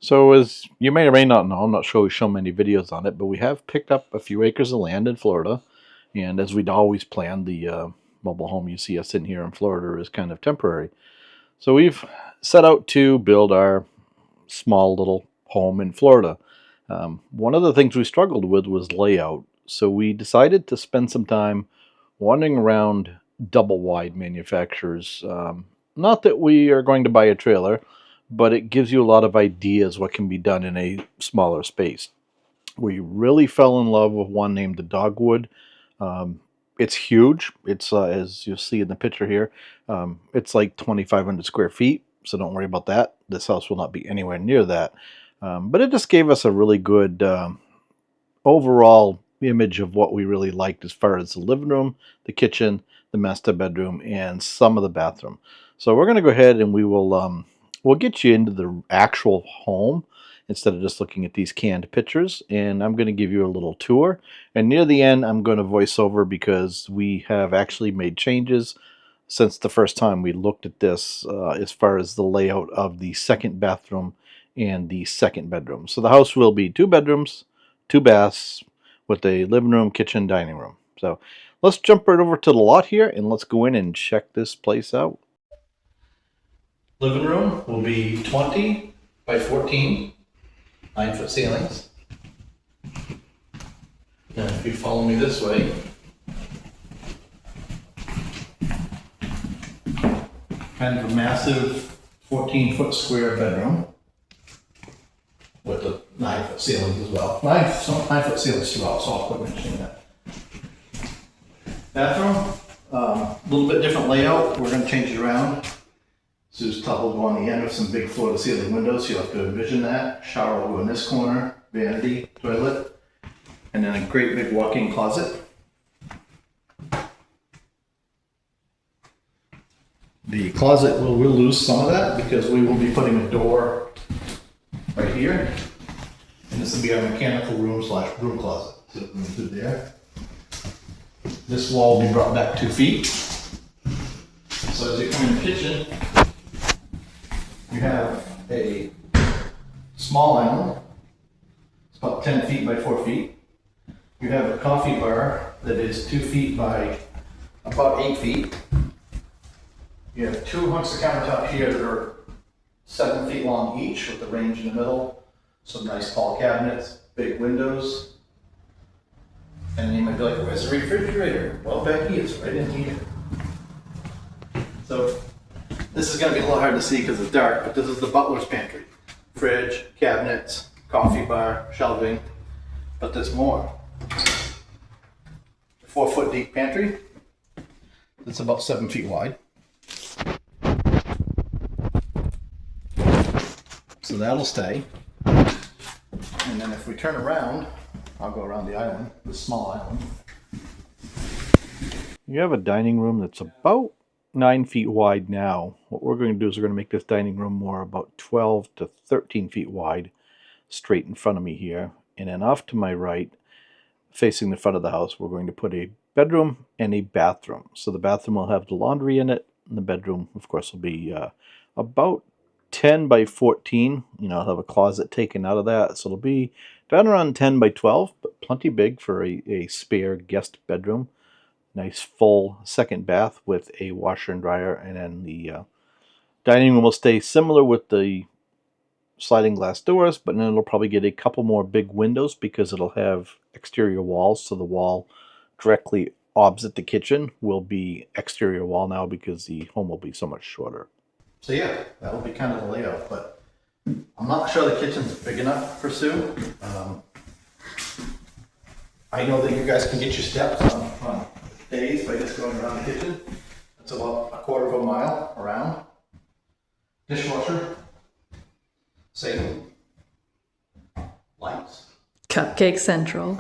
So as you may or may not know, I'm not sure we show many videos on it, but we have picked up a few acres of land in Florida. And as we'd always planned, the mobile home you see us in here in Florida is kind of temporary. So we've set out to build our small little home in Florida. One of the things we struggled with was layout. So we decided to spend some time wandering around double wide manufacturers. Not that we are going to buy a trailer, but it gives you a lot of ideas what can be done in a smaller space. We really fell in love with one named the Dogwood. Um, it's huge. It's as you'll see in the picture here. It's like 2,500 square feet, so don't worry about that. This house will not be anywhere near that. But it just gave us a really good overall image of what we really liked as far as the living room, the kitchen, the master bedroom, and some of the bathroom. So we're going to go ahead and we'll get you into the actual home instead of just looking at these canned pictures. And I'm going to give you a little tour. And near the end, I'm going to voice over because we have actually made changes since the first time we looked at this as far as the layout of the second bathroom and the second bedroom. So the house will be 2 bedrooms, 2 baths with a living room, kitchen, dining room. So let's jump right over to the lot here and let's go in and check this place out. Living room will be 20 by 14, 9-foot ceilings. Now if you follow me this way, kind of a massive 14-foot square bedroom with the 9-foot ceilings as well. 9-foot ceilings throughout, so I'll quit mentioning that. Bathroom, a little bit different layout. We're going to change it around. Sue's tub will go on the end with some big floor-to-ceiling windows. You'll have to envision that. Shower will go in this corner, vanity, toilet, and then a great big walk-in closet. The closet we'll lose some of that because we will be putting a door right here, and this will be our mechanical room / broom closet. So we'll move through there. This wall will be brought back 2 feet. So as you come in the kitchen, you have a small island. It's about 10 feet by 4 feet. You have a coffee bar that is 2 feet by about 8 feet. You have 2 hunks of countertop here that are 7 feet long each with the range in the middle. Some nice tall cabinets, big windows. And you might be like, where's the refrigerator? Well, Becky, it's right in here. So this is going to be a little hard to see because it's dark, but this is the butler's pantry. Fridge, cabinets, coffee bar, shelving, but there's more. 4-foot deep pantry. It's about 7 feet wide. So that'll stay. And then if we turn around, I'll go around the island, the small island. You have a dining room that's about 9 feet wide now. What we're going to do is we're going to make this dining room more about 12 to 13 feet wide, straight in front of me here. And then off to my right, facing the front of the house, we're going to put a bedroom and a bathroom. So the bathroom will have the laundry in it, and the bedroom, of course, will be about 10 by 14. You know, I'll have a closet taken out of that, so it'll be down around 10 by 12, but plenty big for a spare guest bedroom. Nice full second bath with a washer and dryer, and then the dining room will stay similar with the sliding glass doors, but then it'll probably get a couple more big windows because it'll have exterior walls. So the wall directly opposite the kitchen will be exterior wall now because the home will be so much shorter. So yeah, that will be kind of the layout, but I'm not sure the kitchen's big enough for Sue. I know that you guys can get your steps on days by just going around the kitchen. It's about 1/4 of a mile around. Dishwasher, sink, lights. Cupcake Central.